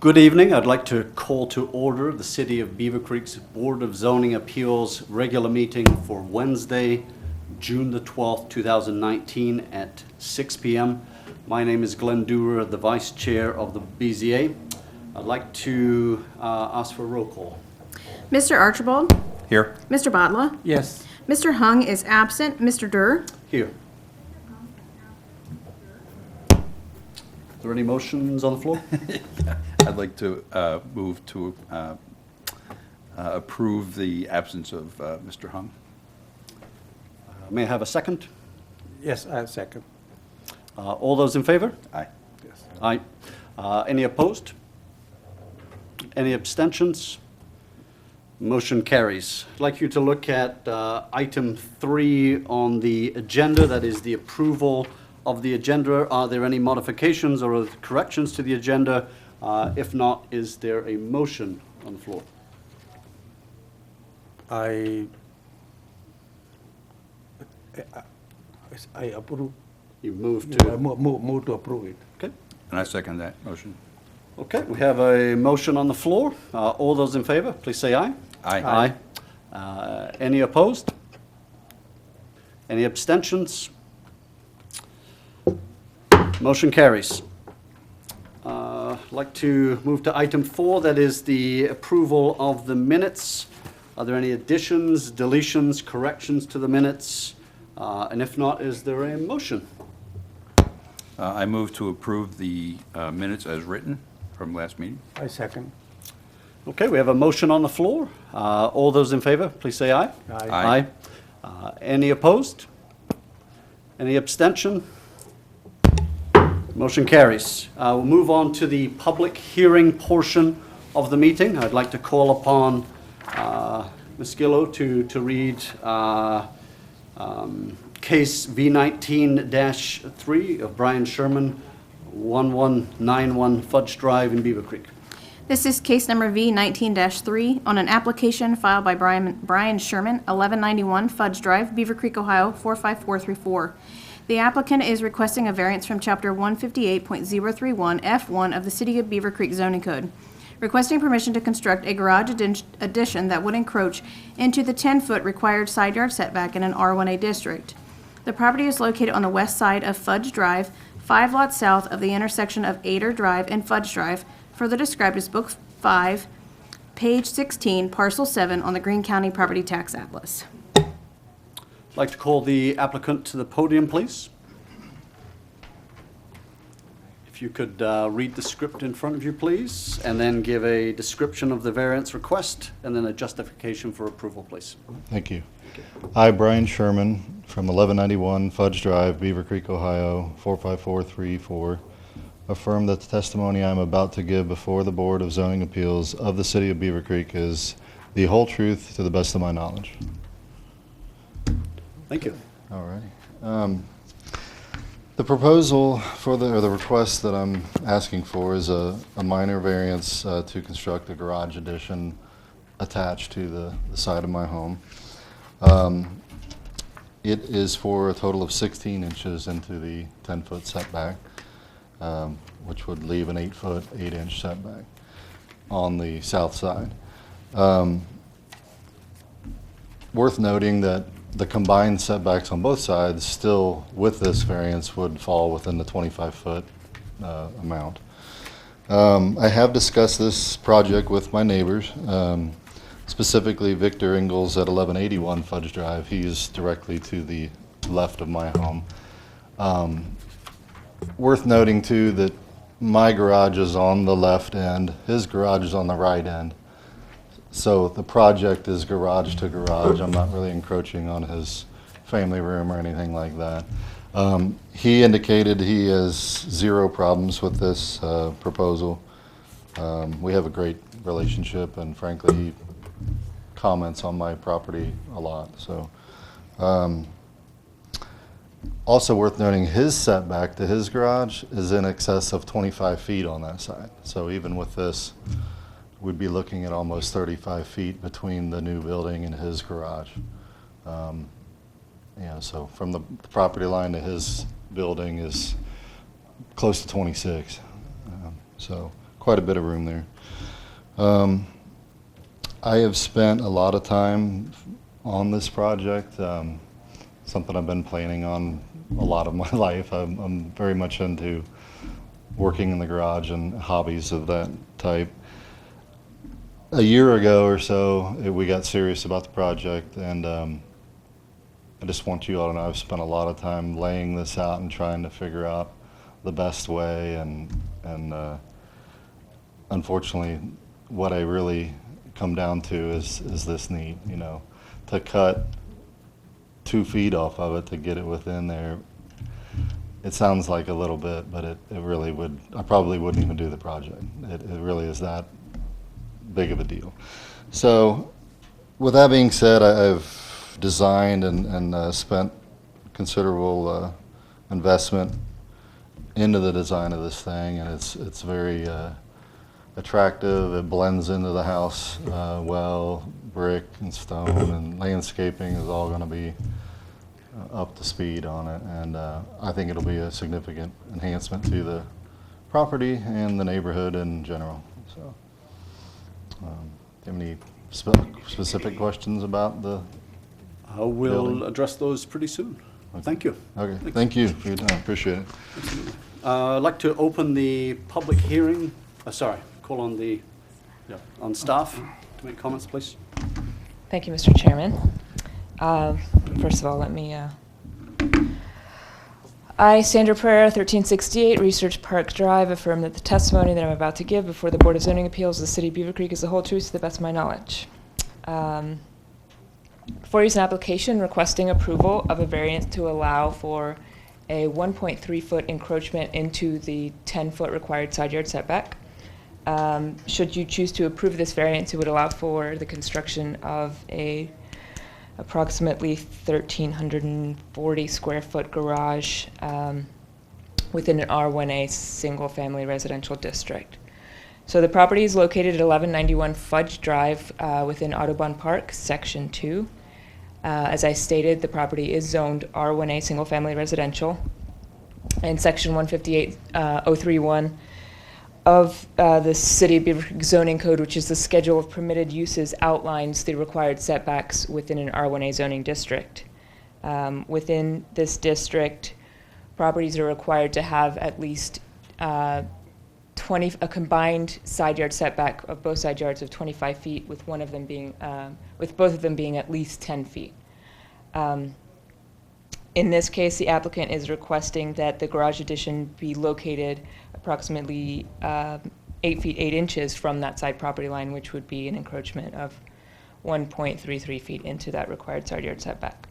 Good evening. I'd like to call to order the City of Beavercreek's Board of Zoning Appeals regular meeting for Wednesday, June the 12th, 2019 at 6 p.m. My name is Glenn Dewar, the Vice Chair of the BZA. I'd like to ask for a roll call. Mr. Archibald? Here. Mr. Bodla? Yes. Mr. Hung is absent. Mr. Durr? Here. Are there any motions on the floor? I'd like to move to approve the absence of Mr. Hung. May I have a second? Yes, I second. All those in favor? Aye. Yes. Aye. Any opposed? Any abstentions? Motion carries. I'd like you to look at item 3 on the agenda, that is the approval of the agenda. Are there any modifications or corrections to the agenda? If not, is there a motion on the floor? I approve. You move I to, move to approve it. okay. And I second that motion. Okay, we have a motion on the floor. All those in favor, please say aye. Aye. Any opposed? Any abstentions? Motion carries. I'd like to move to item 4, that is the approval of the minutes. Are there any additions, deletions, corrections to the minutes? And if not, is there a motion? I move to approve the minutes as written from last meeting. I second. Okay, we have a motion on the floor. All those in favor, please say aye. Aye. Any opposed? Any abstention? Motion carries. We'll move on to the public hearing portion of the meeting. I'd like to call upon Ms. Gillow to read case V19-3 of Brian Sherman, 1191 Fudge Drive in Beavercreek. This is case number V19-3 on an application filed by Brian Sherman, 1191 Fudge Drive, Beavercreek, Ohio, 45434. The applicant is requesting a variance from Chapter 158.031 F1 of the City of Beavercreek zoning code, requesting permission to construct a garage addition that would encroach into the 10-foot required side yard setback in an R1A district. The property is located on the west side of Fudge Drive, 5 lots south of the intersection of Ader Drive and Fudge Drive, further described as Book 5, page 16, Parcel 7 on the Greene County Property Tax Atlas. I'd like to call the applicant to the podium, please. If you could read the script in front of you, please, and then give a description of the variance request, and then a justification for approval, please. Thank you. I, Brian Sherman, from 1191 Fudge Drive, Beavercreek, Ohio, 45434, affirm that the testimony I am about to give before the Board of Zoning Appeals of the City of Beavercreek is the whole truth to the best of my knowledge. Thank you. All righty. The proposal for or the request that I'm asking for is a minor variance to construct a garage addition attached to the side of my home. It is for a total of 16 inches into the 10-foot setback, which would leave an 8-foot, 8-inch setback on the south side. Worth noting that the combined setbacks on both sides still, with this variance, would fall within the 25-foot amount. I have discussed this project with my neighbors, specifically Victor Ingalls at 1181 Fudge Drive. He is directly to the left of my home. Worth noting, too, that my garage is on the left end, his garage is on the right end. So the project is garage to garage. I'm not really encroaching on his family room or anything like that. He indicated he has zero problems with this proposal. We have a great relationship, and frankly, he comments on my property a lot. So, also worth noting, his setback to his garage is in excess of 25 feet on that side. So even with this, we'd be looking at almost 35 feet between the new building and his garage. So from the property line to his building is close to 26. So quite a bit of room there. I have spent a lot of time on this project, something I've been planning on a lot of my life. I'm very much into working in the garage and hobbies of that type. A year ago or so, we got serious about the project, and I just want you all to know I've spent a lot of time laying this out and trying to figure out the best way, and unfortunately, what I really come down to is this need, you know, to cut 2 feet off of it to get it within there. It sounds like a little bit, but it really would, I probably wouldn't even do the project. It really is that big of a deal. So with that being said, I've designed and spent considerable investment into the design of this thing, and it's very attractive. It blends into the house well. Brick and stone and landscaping is all going to be up to speed on it, and I think it'll be a significant enhancement to the property and the neighborhood in general. So, do you have any specific questions about the We'll building? address those pretty soon. Thank you. Okay, thank you for your time. Appreciate it. I'd like to open the public hearing, call on the, on staff to make comments, please. Thank you, Mr. Chairman. First of all, let me, I, Sandra Pereira, 1368 Research Park Drive, affirm that the testimony that I'm about to give before the Board of Zoning Appeals of the City of Beavercreek is the whole truth to the best of my knowledge. Before you is an application requesting approval of a variance to allow for a 1.3-foot encroachment into the 10-foot required side yard setback. Should you choose to approve this variance, it would allow for the construction of a approximately 1,340 square foot garage within an R1A single family residential district. So the property is located at 1191 Fudge Drive within Audubon Park, Section 2. As I stated, the property is zoned R1A single family residential, and Section 158.031 of the City of Beavercreek zoning code, which is the schedule of permitted uses, outlines the required setbacks within an R1A zoning district. Within this district, properties are required to have at least a combined side yard setback of both side yards of 25 feet, with one of them being, with both of them being at least 10 feet. In this case, the applicant is requesting that the garage addition be located approximately 8 feet 8 inches from that side property line, which would be an encroachment of 1.33 feet into that required side yard setback.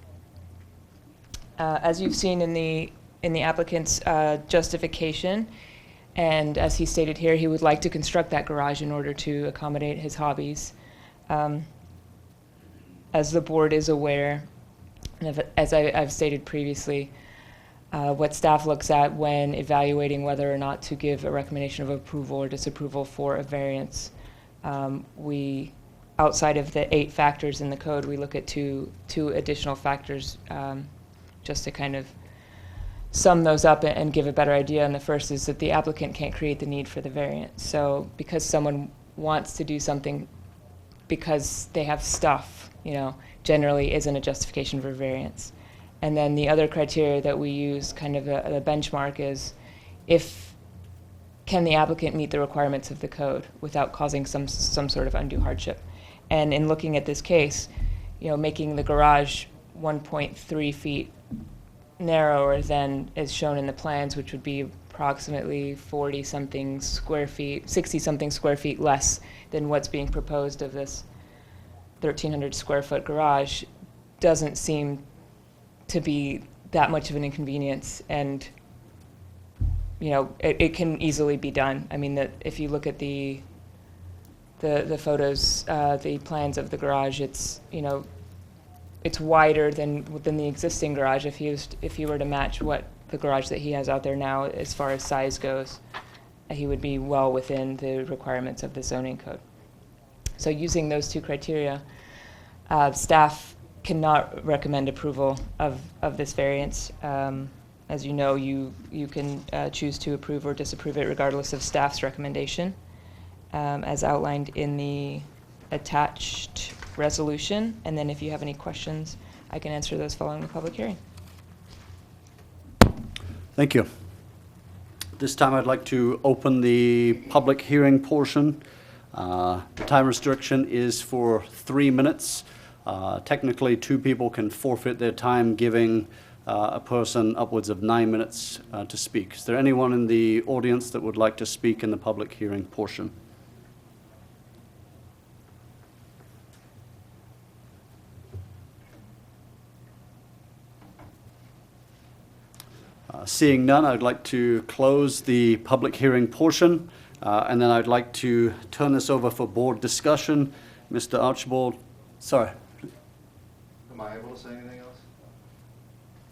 As you've seen in the applicant's justification, and as he stated here, he would like to construct that garage in order to accommodate his hobbies. As the board is aware, and as I've stated previously, what staff looks at when evaluating whether or not to give a recommendation of approval or disapproval for a variance, we, outside of the 8 factors in the code, we look at two additional factors just to kind of sum those up and give a better idea. And the first is that the applicant can't create the need for the variance. So because someone wants to do something because they have stuff, you know, generally isn't a justification for variance. And then the other criteria that we use, kind of the benchmark, is can the applicant meet the requirements of the code without causing some sort of undue hardship. And in looking at this case, you know, making the garage 1.3 feet narrower than is shown in the plans, which would be approximately 40-something square feet, 60-something square feet less than what's being proposed of this 1,300 square foot garage, doesn't seem to be that much of an inconvenience. And you know, it can easily be done. I mean, that if you look at the photos, the plans of the garage, it's, you know, it's wider than the existing garage. If he were to match what the garage that he has out there now as far as size goes, he would be well within the requirements of the zoning code. So using those 2 criteria, staff cannot recommend approval of this variance. As you know, you can choose to approve or disapprove it regardless of staff's recommendation. as outlined in the attached resolution. And then if you have any questions, I can answer those following the public hearing. Thank you. This time I'd like to open the public hearing portion. The time restriction is for 3 minutes. Technically, 2 people can forfeit their time, giving a person upwards of 9 minutes to speak. Is there anyone in the audience that would like to speak in the public hearing portion? Seeing none, I'd like to close the public hearing portion, and then I'd like to turn this over for board discussion. Mr. Archibald, sorry. Am I able to say anything else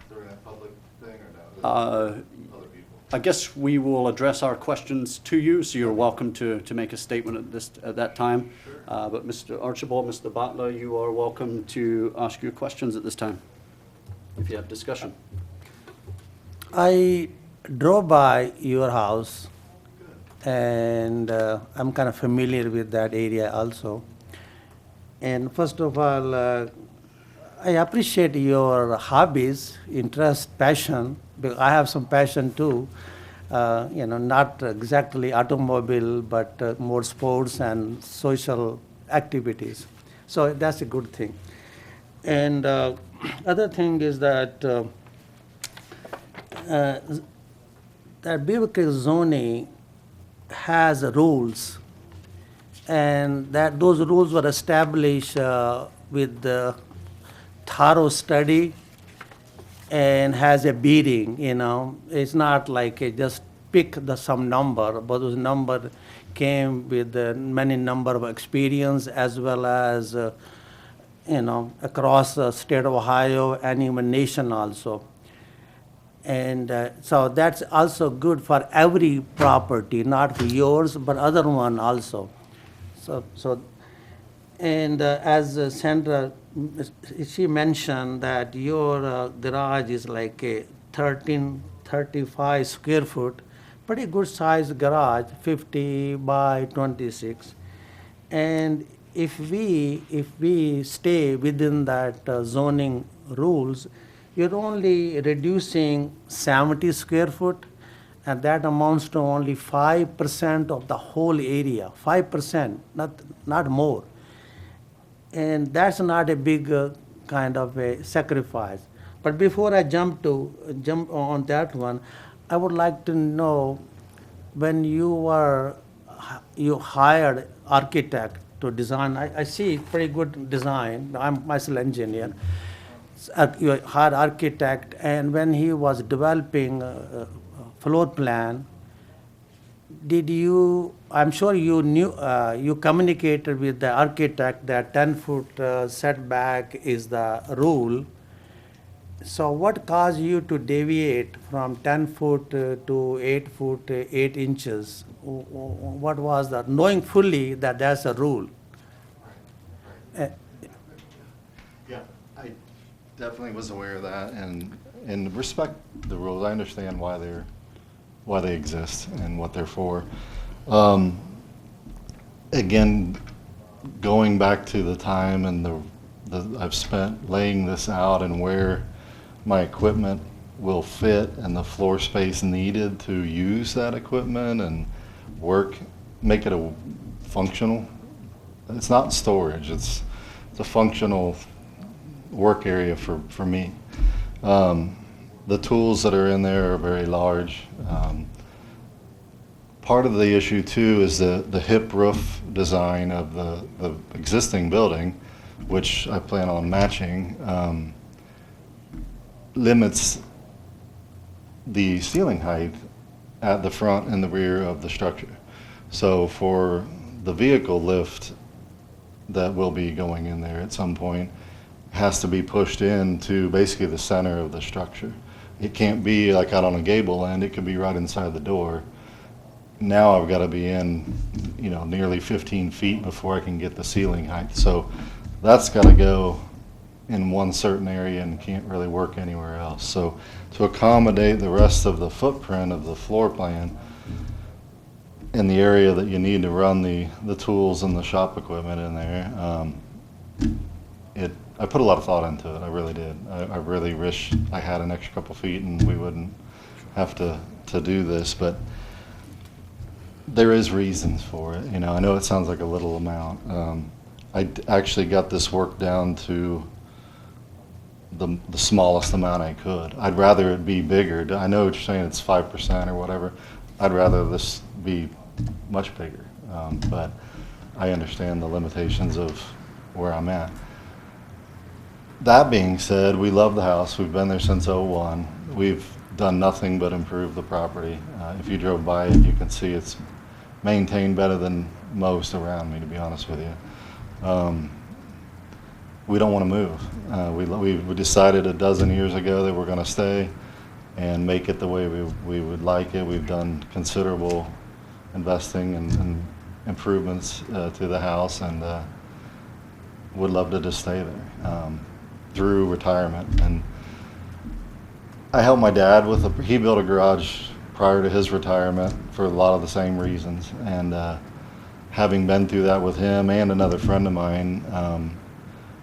during that public thing or no? Uh, Other people? I guess we will address our questions to you, so you're welcome to make a statement at that time. But Mr. Archibald, Mr. Butler, you are welcome to ask your questions at this time, if you have discussion. I drove by your house, and I'm kind of familiar with that area also. And first of all, I appreciate your hobbies, interest, passion, because I have some passion too. Not exactly automobile, but more sports and social activities. So that's a good thing. And other thing is that that Beavercreek zoning has rules, and that those rules were established with the thorough study and has a beating. It's not like just pick some number, but those number came with many number of experience as well as across the state of Ohio and even nation also. And so that's also good for every property, not for yours, but other one also. As Sandra, she mentioned that your garage is like a 1335 square foot, pretty good size garage, 50 by 26. And if we stay within that zoning rules, you're only reducing 70 square foot, and that amounts to only 5% of the whole area, 5%, not more. And that's not a big kind of a sacrifice. But before I jump on that one, I would like to know, when you hired architect to design, I see pretty good design. I'm myself engineer. You hired architect, and when he was developing a floor plan, I'm sure you knew, you communicated with the architect that 10-foot setback is the rule. So what caused you to deviate from 10 foot to 8 foot 8 inches? What was that, knowing fully that that's a rule? Yeah, I definitely was aware of that, and respect the rules. I understand why they exist and what they're for. Again, going back to the time and the I've spent laying this out and where my equipment will fit and the floor space needed to use that equipment and make it a functional. It's not storage. It's a functional work area for me. The tools that are in there are very large. Part of the issue too is the hip roof design of the existing building, which I plan on matching, limits the ceiling height at the front and the rear of the structure. So for the vehicle lift that will be going in there at some point, has to be pushed into basically the center of the structure. It can't be like out on a gable end, it could be right inside the door. Now I've got to be in, nearly 15 feet before I can get the ceiling height. So that's got to go in one certain area and can't really work anywhere else. So to accommodate the rest of the footprint of the floor plan, in the area that you need to run the tools and the shop equipment in there. I put a lot of thought into it. I really did. I really wish I had an extra couple feet and we wouldn't have to do this, but there is reasons for it. You know, I know it sounds like a little amount. Actually got this work down to the smallest amount I could. I'd rather it be bigger. I know what you're saying, it's 5% or whatever. I'd rather this be much bigger, but I understand the limitations of where I'm at. That being said, we love the house. We've been there since '01. We've done nothing but improve the property. If you drove by it, you can see it's maintained better than most around me, to be honest with you. We don't want to move. We decided a dozen years ago that we're going to stay and make it the way we would like it. We've done considerable investing and improvements to the house, and would love to just stay there through retirement. And I helped my dad with he built a garage prior to his retirement for a lot of the same reasons, and having been through that with him and another friend of mine,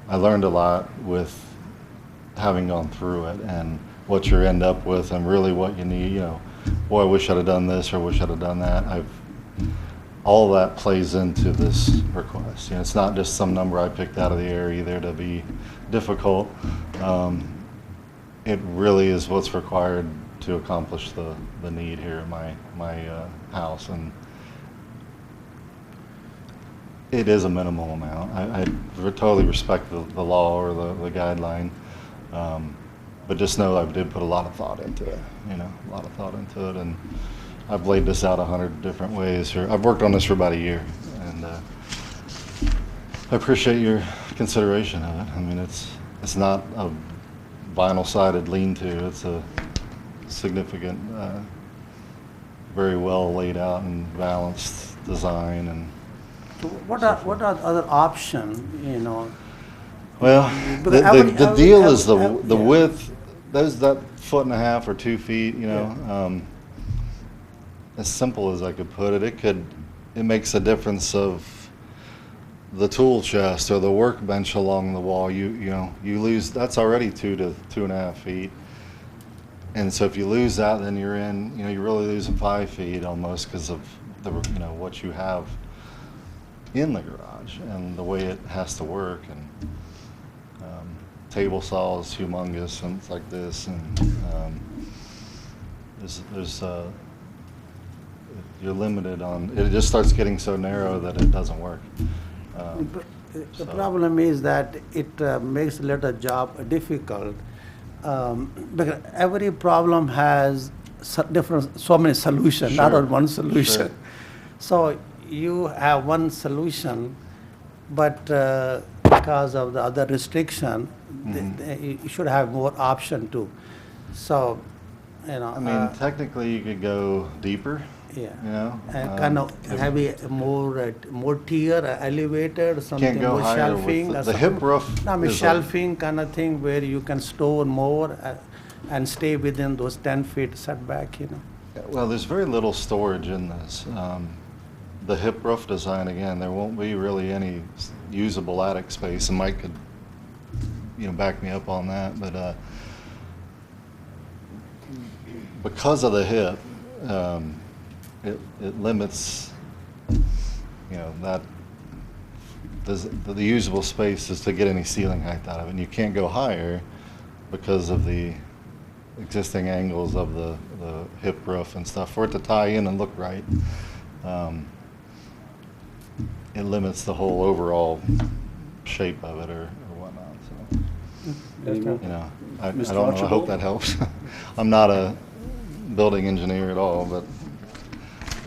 I learned a lot with having gone through it and what you end up with and really what you need. You know, boy, I wish I'd have done this or wish I'd have done that. All that plays into this request. You know, it's not just some number I picked out of the air either to be difficult. It really is what's required to accomplish the need here at my house, and it is a minimal amount. I totally respect the law or the guideline, but just know I did put a lot of thought into it. You know, a lot of thought into it, and I've laid this out 100 different ways. I've worked on this for about a year, and I appreciate your consideration of it. I mean, it's not a vinyl-sided lean-to. It's a significant, very well laid out and balanced design. And What are the other options, you know? well, Because the deal is the yeah. width. There's that 1.5 or 2 feet. You know, as simple as I could put it, it makes a difference of the tool chest or the workbench along the wall. You lose. That's already 2 to 2.5 feet. And so if you lose that, then you're really losing 5 feet almost because of what you have in the garage and the way it has to work. And table saw is humongous, and it's like this, and there's you're limited on it. Just starts getting so narrow that it doesn't work. The problem is that it makes the job difficult, because every problem has so many solutions, not Sure. on one solution. Sure. So you have one solution, but because of the other restriction, you should have more option too. So, I mean, technically, you could go deeper. yeah. You know, And kind of have a more tier, elevated, something go more higher with shelving. the or hip something. roof No, I mean is a- shelving kind of thing where you can store more and stay within those 10 feet setback, you know. Well, there's very little storage in this. The hip roof design, again, there won't be really any usable attic space, and Mike could, back me up on that, but because of the hip, it limits, that the usable space is to get any ceiling height out of it, and you can't go higher because of the existing angles of the hip roof and stuff. For it to tie in and look right, it limits the whole overall shape of it or whatnot. So, Any more? I Mr. don't know. I Archibald? hope that helps. I'm not a building engineer at all, but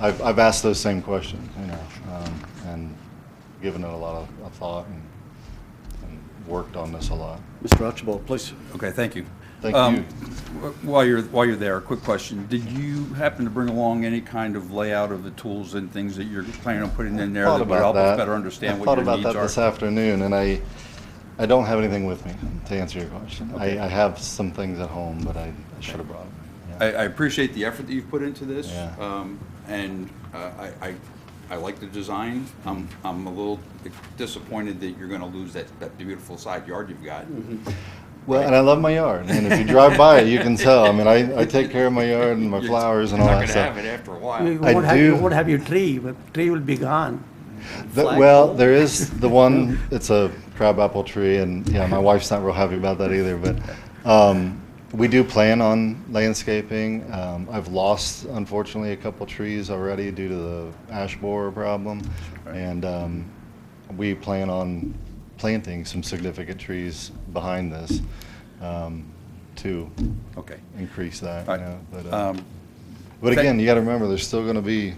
I've asked those same questions, and given it a lot of thought and worked on this a lot. Mr. Archibald, please. Okay, thank you. Thank you. While you're there, a quick question. Did you happen to bring along any kind of layout of the tools and things that you're planning on putting in there Thought that would about help us that. better understand I what thought your about needs that are? this afternoon, and I don't have anything with me to answer your question. Okay. I have some things at home, but I should have brought them. Yeah. I appreciate the effort that you've put into this. Yeah. And I like the design. I'm a little disappointed that you're gonna lose that beautiful side yard you've got. Well, and I love my yard, and if you drive by it, you can tell. I mean, I take care of my yard and my flowers and all You're that not gonna have stuff. it after a while. You I won't have, do. you won't have your tree, but tree will be gone. Well, there is the one, it's a crabapple tree, and yeah, my wife's not real happy about that either, but we do plan on landscaping. I've lost, unfortunately, a couple trees already due to the ash borer problem, and we plan on planting some significant trees behind this to Okay. increase that, All you right. know. But again, you got to remember, there's still going to be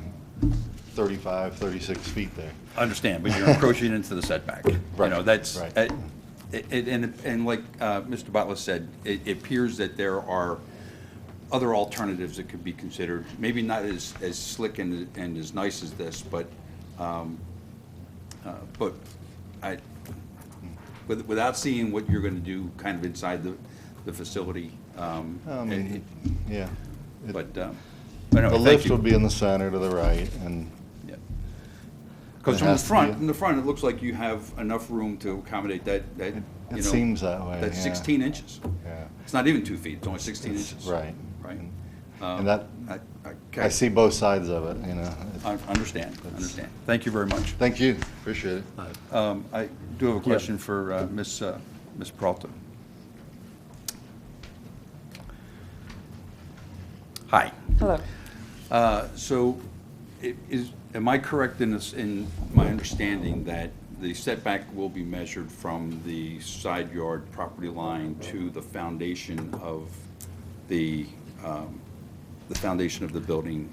35, 36 feet there. I understand, but you're encroaching into the setback. You Right, know, that's, right. and like Mr. Butler said, it appears that there are other alternatives that could be considered, maybe not as slick and as nice as this, but without seeing what you're gonna do kind of inside the facility, Yeah. but The anyway, thank lift you. would be in the center to the right, and Because It from the has to front, be. it looks like you have enough room to accommodate that, you know. it seems that way, That's yeah. 16 inches. Yeah. It's not even 2 feet, it's only 16 It's- inches. right. Right. And that, Okay. I see both sides of it, you know. I understand. Thank you very much. Thank you, appreciate it. I do have a question for Ms. Peralta. Hi. Hello. So, am I correct in my understanding that the setback will be measured from the side yard property line to the foundation of the foundation of the building?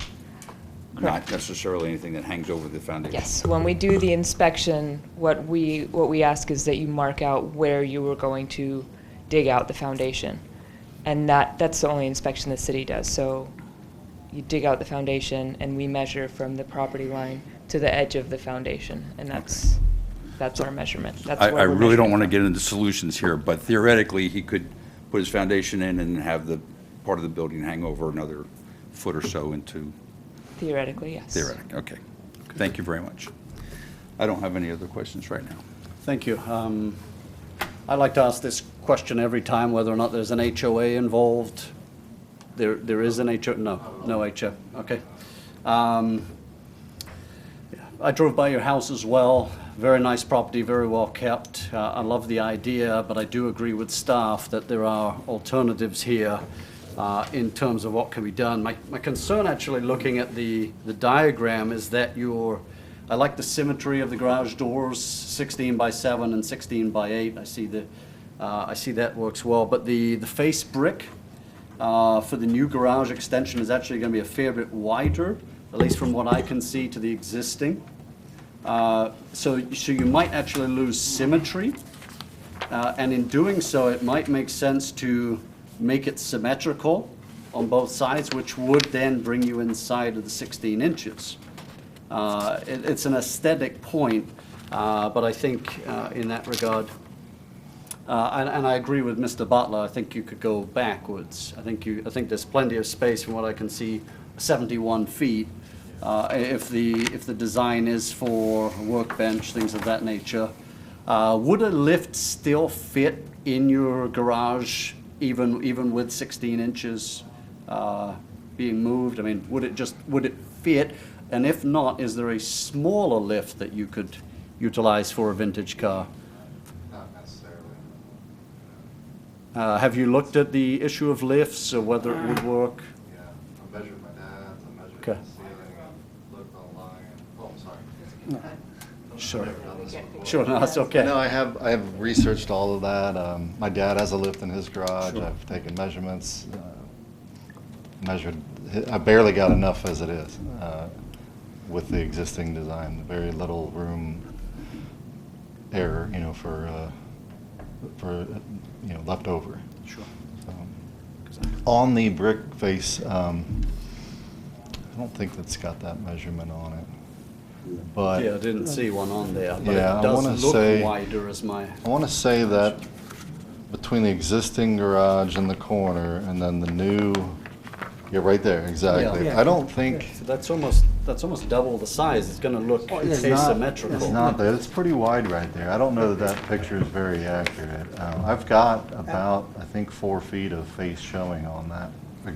Not necessarily anything that hangs over the foundation? Yes, when we do the inspection, what we ask is that you mark out where you were going to dig out the foundation. And that's the only inspection the city does. So you dig out the foundation and we measure from the property line to the edge of the foundation. And that's our measurement. That's I where we're really don't measuring want to from. get into solutions here, but theoretically, he could put his foundation in and have the part of the building hang over another foot or so into, Theoretically, yes. theoretically, okay. Thank you very much. I don't have any other questions right now. Thank you. I like to ask this question every time, whether or not there's an HOA involved. There is an HOA? No HOA, okay. I drove by your house as well. Very nice property, very well kept. I love the idea, but I do agree with staff that there are alternatives here in terms of what can be done. My concern actually looking at the diagram is that I like the symmetry of the garage doors, 16 by 7 and 16 by 8. I see that works well, but the face brick for the new garage extension is actually going to be a fair bit wider, at least from what I can see, to the existing. So you might actually lose symmetry, and in doing so, it might make sense to make it symmetrical on both sides, which would then bring you inside of the 16 inches. It's an aesthetic point, but I think in that regard, and I agree with Mr. Butler, I think you could go backwards. I think there's plenty of space from what I can see, 71 feet. If the design is for a workbench, things of that nature. Would a lift still fit in your garage, even with 16 inches being moved? I mean, would it fit? And if not, is there a smaller lift that you could utilize for a vintage car? Not necessarily. Have you looked at the issue of lifts or whether it would work? Yeah, I measured my dad's, I measured Okay. the ceiling, I looked online. Oh, I'm sorry. Sure. Never done this before. Sure, no, that's okay. No, I have researched all of that. My dad has a lift in his garage. Sure. I've taken measurements, measured. I barely got enough as it is with the existing design. Very little room error, for left over. Sure. So, on the brick face, I don't think that's got that measurement on it. But Yeah, I didn't see one on there, but Yeah, it I wanna does look say- wider as my, I want to say that between the existing garage in the corner and then the new You're right there, exactly. Yeah. I don't think, So that's almost double the size. It's going to look it's not, asymmetrical. it's not that, it's pretty wide right there. I don't know that that picture is very accurate. I've got about, I think, 4 feet of face showing on that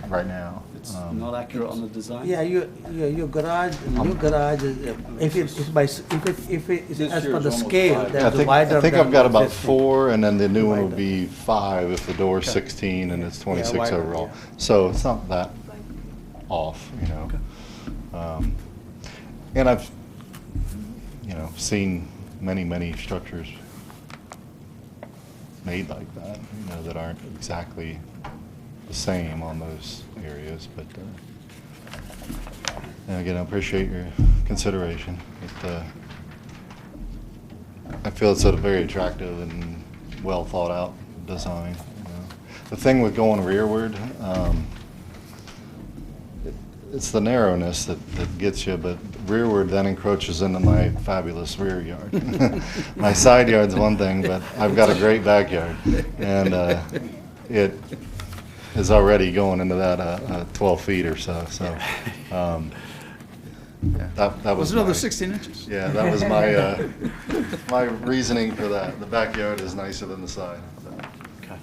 right now. It's not accurate on the design? Yeah, your garage, new garage, if it is by, if it is This as here per is the almost scale, five. that's wider I think than I've got the about existing. 4, and then the new one would Wider. be 5 if the door's 16 and it's 26 wider, overall. yeah. So it's not that off, you know. And I've, you know, seen many structures made like that, you know, that aren't exactly the same on those areas, but and again, I appreciate your consideration. I feel it's a very attractive and well thought out design. You know. The thing with going rearward, it's the narrowness that gets you, but rearward then encroaches into my fabulous rear yard. My side yard's one thing, but I've got a great backyard, and it is already going into that 12 feet or so. So that was another my- 16 inches. Yeah, that was my my reasoning for that. The backyard is nicer than the side. So. Okay.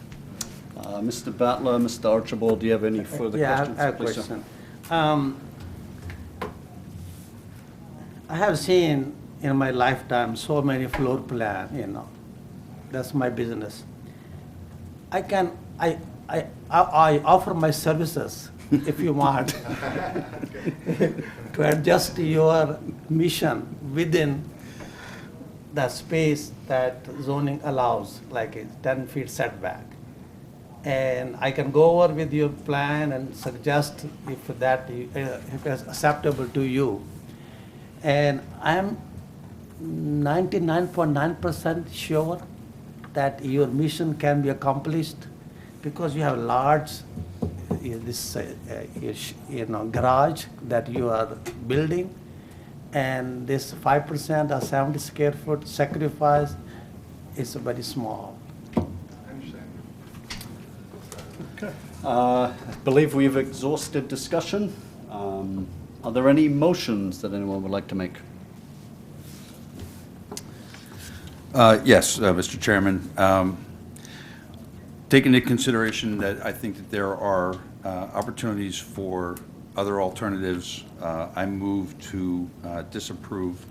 Mr. Battler, Mr. Archibald, do you have any further Yeah, questions? I have a Please, sir. question. I have seen in my lifetime so many floor plan, you know. That's my business. I offer my services if you want to adjust your mission within the space that zoning allows, like a 10 feet setback. And I can go over with your plan and suggest if if it's acceptable to you. And I'm 99.9% sure that your mission can be accomplished because you have large garage that you are building, and this 5% or 70 square foot sacrifice is very small. I believe we've exhausted discussion. Are there any motions that anyone would like to make? Yes, Mr. Chairman. Taking into consideration that I think that there are opportunities for other alternatives, I move to disapprove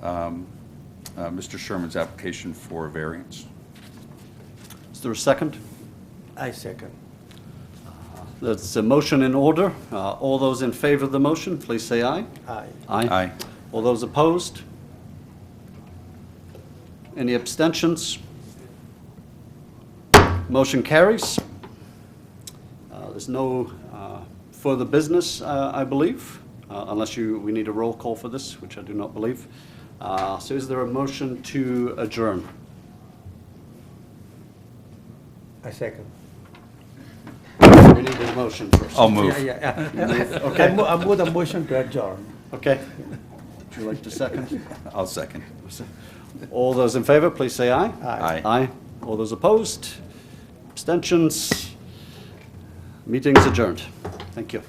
Mr. Sherman's application for a variance. Is there a second? I second. That's a motion in order. All those in favor of the motion, please say aye. Aye. Aye. All those opposed? Any abstentions? Motion carries. There's no further business, I believe, unless we need a roll call for this, which I do not believe. So is there a motion to adjourn? I second. We need a motion first. I'll move. Yeah. Okay. I move the motion to adjourn. Okay. Would you like to second? I'll second. All those in favor, please say aye. Aye. Aye. All those opposed? Abstentions? Meeting's adjourned. Thank you.